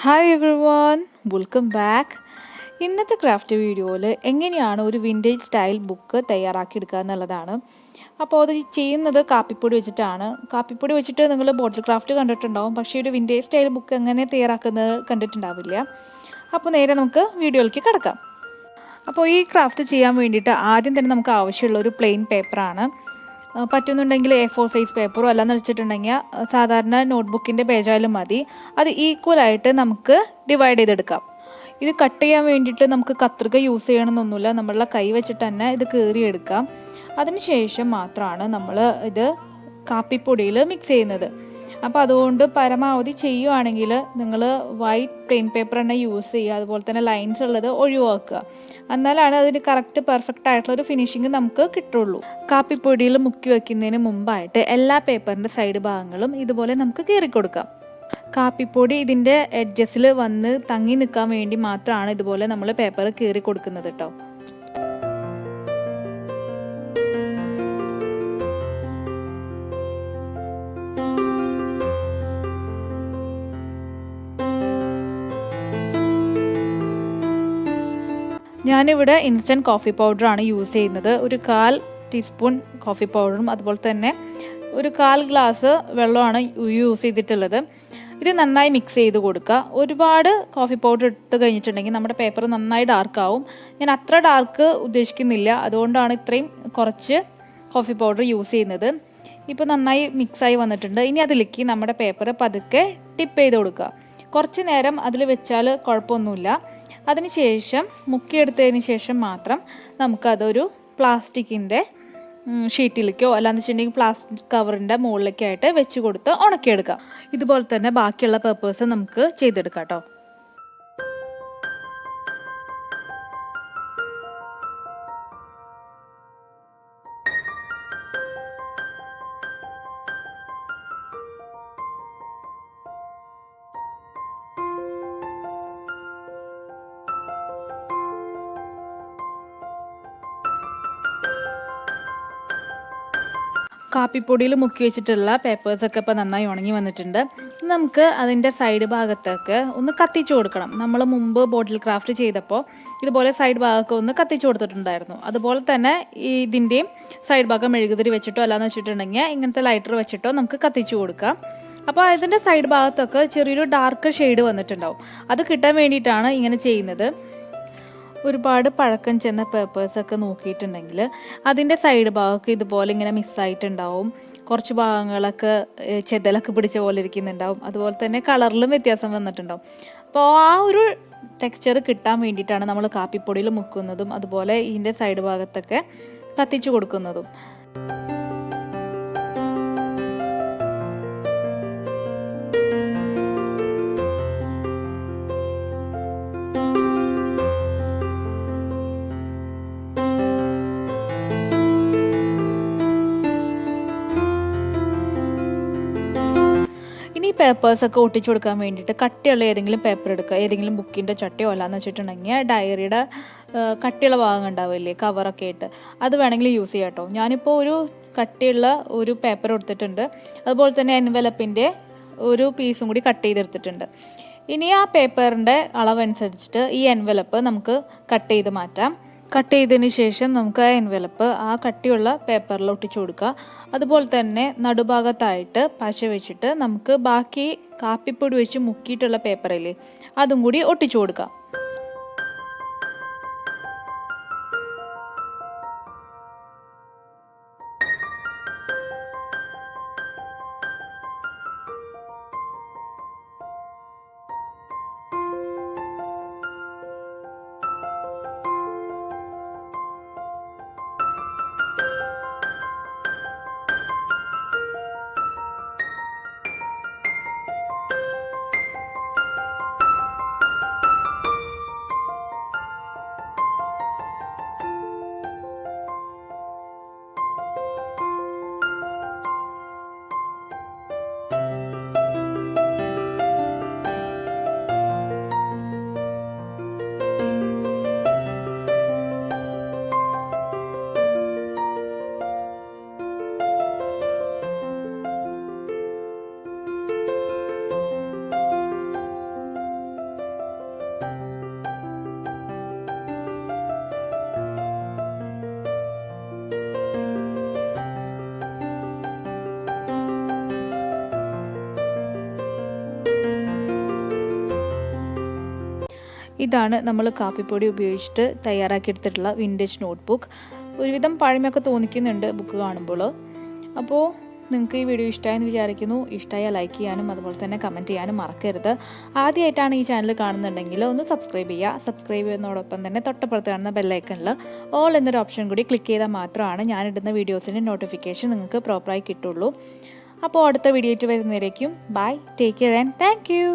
Hi every one, welcome back. ഇന്നത്തെ craft വീഡിയോയിൽ എങ്ങനെയാണ് ഒരു വിൻറ്റേജ് സ്റ്റൈൽ ബുക്ക് തയ്യാറാക്കിയെടുക്കുക എന്നുള്ളതാണ്. അപ്പോൾ അത് ചെയ്യുന്നത് കാപ്പിപ്പൊടി വെച്ചിട്ടാണ്. കാപ്പിപ്പൊടി വെച്ചിട്ട് നിങ്ങൾ ബോട്ടിൽ ക്രാഫ്റ്റ് കണ്ടിട്ടുണ്ടാവും, പക്ഷേ ഒരു വിൻറ്റേജ് സ്റ്റൈൽ ബുക്ക് എങ്ങനെ തയ്യാറാക്കുന്നത് കണ്ടിട്ടുണ്ടാവില്ല. അപ്പോൾ നേരെ നമുക്ക് വീഡിയോയിലേക്ക് കിടക്കാം. അപ്പോൾ ഈ ക്രാഫ്റ്റ് ചെയ്യാൻ വേണ്ടിയിട്ട് ആദ്യം തന്നെ നമുക്ക് ആവശ്യമുള്ള ഒരു പ്ലെയിൻ പേപ്പറാണ്. പറ്റുന്നുണ്ടെങ്കിൽ A4 സൈസ് പേപ്പറോ അല്ലാന്ന് വെച്ചിട്ടുണ്ടെങ്കിൽ സാധാരണ നോട്ട്ബുക്കിൻ്റെ പേജായാലും മതി. അത് ഈക്വലായിട്ട് നമുക്ക് ഡിവൈഡ് ചെയ്തെടുക്കാം. ഇത് കട്ട് ചെയ്യാൻ വേണ്ടിയിട്ട് നമുക്ക് കത്രിക യൂസ് ചെയ്യണമെന്നൊന്നുമില്ല, നമ്മളുടെ കൈ വെച്ചിട്ട് തന്നെ ഇത് കീറിയെടുക്കാം. അതിനുശേഷം മാത്രമാണ് നമ്മൾ ഇത് കാപ്പിപ്പൊടിയിൽ മിക്സ് ചെയ്യുന്നത്. അപ്പോൾ അതുകൊണ്ട് പരമാവധി ചെയ്യുവാണെങ്കിൽ നിങ്ങൾ വൈറ്റ് പ്ലെയിൻ പേപ്പർ തന്നെ യൂസ് ചെയ്യുക, അതുപോലെ തന്നെ ലൈൻസ് ഉള്ളത് ഒഴിവാക്കുക. എന്നാലാണ് അതിന് കറക്റ്റ് പെർഫെക്റ്റ് ആയിട്ടുള്ള ഒരു ഫിനിഷിങ് നമുക്ക് കിട്ടുള്ളൂ. കാപ്പിപ്പൊടിയിൽ മുക്കി വയ്ക്കുന്നതിന് മുമ്പായിട്ട് എല്ലാ പേപ്പറിൻ്റെ സൈഡ് ഭാഗങ്ങളും ഇതുപോലെ നമുക്ക് കീറിക്കൊടുക്കാം. കാപ്പിപ്പൊടി ഇതിൻ്റെ എഡ്ജസിൽ വന്ന് തങ്ങി നിൽക്കാൻ വേണ്ടി മാത്രമാണ് ഇതുപോലെ നമ്മൾ പേപ്പർ കീറി കൊടുക്കുന്നത് കേട്ടോ. ഞാനിവിടെ ഇൻസ്റ്റൻറ്റ് കോഫി പൗഡറാണ് യൂസ് ചെയ്യുന്നത്. ഒരു 1/4 ടീസ്പൂൺ കോഫി പൗഡറും അതുപോലെ തന്നെ ഒരു 1/4 ഗ്ലാസ് വെള്ളമാണ് യൂസ് ചെയ്തിട്ടുള്ളത്. ഇത് നന്നായി മിക്സ് ചെയ്ത് കൊടുക്കുക. ഒരുപാട് കോഫി പൗഡർ ഇട്ട് കഴിഞ്ഞിട്ടുണ്ടെങ്കിൽ നമ്മുടെ പേപ്പർ നന്നായി ഡാർക്കാവും. ഞാൻ അത്ര ഡാർക്ക് ഉദ്ദേശിക്കുന്നില്ല, അതുകൊണ്ടാണ് ഇത്രയും കുറച്ച് കോഫി പൗഡർ യൂസ് ചെയ്യുന്നത്. ഇപ്പോൾ നന്നായി മിക്സായി വന്നിട്ടുണ്ട്. ഇനി അതിലേക്ക് നമ്മുടെ പേപ്പർ പതുക്കെ ടിപ്പ് ചെയ്ത് കൊടുക്കുക. കുറച്ച് നേരം അതിൽ വെച്ചാൽ കുഴപ്പമൊന്നുമില്ല. അതിനുശേഷം മുക്കിയെടുത്തതിന് ശേഷം മാത്രം നമുക്കതൊരു പ്ലാസ്റ്റിക്കിൻ്റെ ഷീറ്റിലേക്കോ അല്ലാന്ന് വെച്ചിട്ടുണ്ടെങ്കിൽ പ്ലാസ്റ്റിക് കവറിൻ്റെ മുകളിലേക്കായിട്ട് വെച്ച് കൊടുത്ത് ഉണക്കിയെടുക്കാം. ഇതുപോലെ തന്നെ ബാക്കിയുള്ള പേപ്പേഴ്സ് നമുക്ക് ചെയ്തെടുക്കാം കേട്ടോ. കാപ്പിപ്പൊടിയിൽ മുക്കി വെച്ചിട്ടുള്ള പേപ്പേഴ്സൊക്കെ ഇപ്പോൾ നന്നായി ഉണങ്ങി വന്നിട്ടുണ്ട്. നമുക്ക് അതിൻ്റെ സൈഡ് ഭാഗത്തൊക്കെ ഒന്ന് കത്തിച്ചു കൊടുക്കണം. നമ്മൾ മുമ്പ് ബോട്ടിൽ ക്രാഫ്റ്റ് ചെയ്തപ്പോൾ ഇതുപോലെ സൈഡ് ഭാഗമൊക്കെ ഒന്ന് കത്തിച്ചു കൊടുത്തിട്ടുണ്ടായിരുന്നു. അതുപോലെ തന്നെ ഇതിൻ്റെയും സൈഡ് ഭാഗം മെഴുകുതിരി വെച്ചിട്ടോ അല്ലാന്ന് വെച്ചിട്ടുണ്ടെങ്കിൽ ഇങ്ങനത്തെ ലൈറ്റർ വെച്ചിട്ടോ നമുക്ക് കത്തിച്ചു കൊടുക്കാം. അപ്പോൾ ഇതിൻ്റെ സൈഡ് ഭാഗത്തൊക്കെ ചെറിയൊരു ഡാർക്ക് ഷെയ്ഡ് വന്നിട്ടുണ്ടാവും. അത് കിട്ടാൻ വേണ്ടിയിട്ടാണ് ഇങ്ങനെ ചെയ്യുന്നത്. ഒരുപാട് പഴക്കം ചെന്ന പേപ്പേഴ്സൊക്കെ നോക്കിയിട്ടുണ്ടെങ്കിൽ അതിൻ്റെ സൈഡ് ഭാഗമൊക്കെ ഇതുപോലെ ഇങ്ങനെ മിസ്സായിട്ടുണ്ടാവും. കുറച്ച് ഭാഗങ്ങളൊക്കെ ചെതലൊക്കെ പിടിച്ച പോലെ ഇരിക്കുന്നുണ്ടാവും. അതുപോലെ തന്നെ കളറിലും വ്യത്യാസം വന്നിട്ടുണ്ടാവും. അപ്പോൾ ആ ഒരു ടെക്സ്ചർ കിട്ടാൻ വേണ്ടിയിട്ടാണ് നമ്മൾ കാപ്പിപ്പൊടിയിൽ മുക്കുന്നതും അതുപോലെ ഇതിൻ്റെ സൈഡ് ഭാഗത്തൊക്കെ കത്തിച്ചു കൊടുക്കുന്നതും. ഇനി പേപ്പേഴ്സൊക്കെ ഒട്ടിച്ചു കൊടുക്കാൻ വേണ്ടിയിട്ട് കട്ടിയുള്ള ഏതെങ്കിലും പേപ്പർ എടുക്കുക. ഏതെങ്കിലും ബുക്കിൻ്റെ ചട്ടയോ അല്ലാന്ന് വെച്ചിട്ടുണ്ടെങ്കിൽ ഡയറിയുടെ കട്ടിയുള്ള ഭാഗം ഉണ്ടാവില്ലേ, കവറൊക്കെ ആയിട്ട്, അത് വേണമെങ്കിൽ യൂസ് ചെയ്യാം കേട്ടോ. ഞാനിപ്പോൾ ഒരു കട്ടിയുള്ള ഒരു പേപ്പർ എടുത്തിട്ടുണ്ട്. അതുപോലെ തന്നെ എൻവലപ്പിൻ്റെ ഒരു പീസും കൂടി കട്ട് ചെയ്തെടുത്തിട്ടുണ്ട്. ഇനി ആ പേപ്പറിൻ്റെ അളവനുസരിച്ചിട്ട് ഈ എൻവലപ്പ് നമുക്ക് കട്ട് ചെയ്ത് മാറ്റാം. കട്ട് ചെയ്തതിന് ശേഷം നമുക്ക് ആ എൻവലപ്പ് ആ കട്ടിയുള്ള പേപ്പറിൽ ഒട്ടിച്ചു കൊടുക്കുക. അതുപോലെ തന്നെ നടുഭാഗത്തായിട്ട് പശ വെച്ചിട്ട് നമുക്ക് ബാക്കി കാപ്പിപ്പൊടി വെച്ച് മുക്കിയിട്ടുള്ള പേപ്പറില്ലേ അതും കൂടി ഒട്ടിച്ചു കൊടുക്കാം. ഇതാണ് നമ്മൾ കാപ്പിപ്പൊടി ഉപയോഗിച്ചിട്ട് തയ്യാറാക്കിയെടുത്തിട്ടുള്ള വിൻറ്റേജ് നോട്ട്ബുക്ക്. ഒരുവിധം പഴമയൊക്കെ തോന്നിക്കുന്നുണ്ട് ബുക്ക് കാണുമ്പോൾ. അപ്പോൾ നിങ്ങൾക്ക് ഈ വീഡിയോ ഇഷ്ടമായെന്ന് വിചാരിക്കുന്നു. ഇഷ്ടമായാൽ ലൈക്ക് ചെയ്യാനും അതുപോലെ തന്നെ കമൻറ്റ് ചെയ്യാനും മറക്കരുത്. ആദ്യമായിട്ടാണ് ഈ ചാനൽ കാണുന്നുണ്ടെങ്കിൽ ഒന്ന് സബ്സ്ക്രൈബ് ചെയ്യുക. സബ്സ്ക്രൈബ് ചെയ്യുന്നതോടൊപ്പം തന്നെ തൊട്ടപ്പുറത്ത് കാണുന്ന ബെല്ലൈക്കണിൽ ഓൾ എന്നൊരു ഓപ്ഷൻ കൂടി ക്ലിക്ക് ചെയ്താൽ മാത്രമാണ് ഞാനിടുന്ന വീഡിയോസിൻ്റെ നോട്ടിഫിക്കേഷൻ നിങ്ങൾക്ക് പ്രോപ്പറായി കിട്ടുള്ളൂ. അപ്പോൾ അടുത്ത വീഡിയോ ആയിട്ട് വരുന്നവരേക്കും bye, take care and thank U.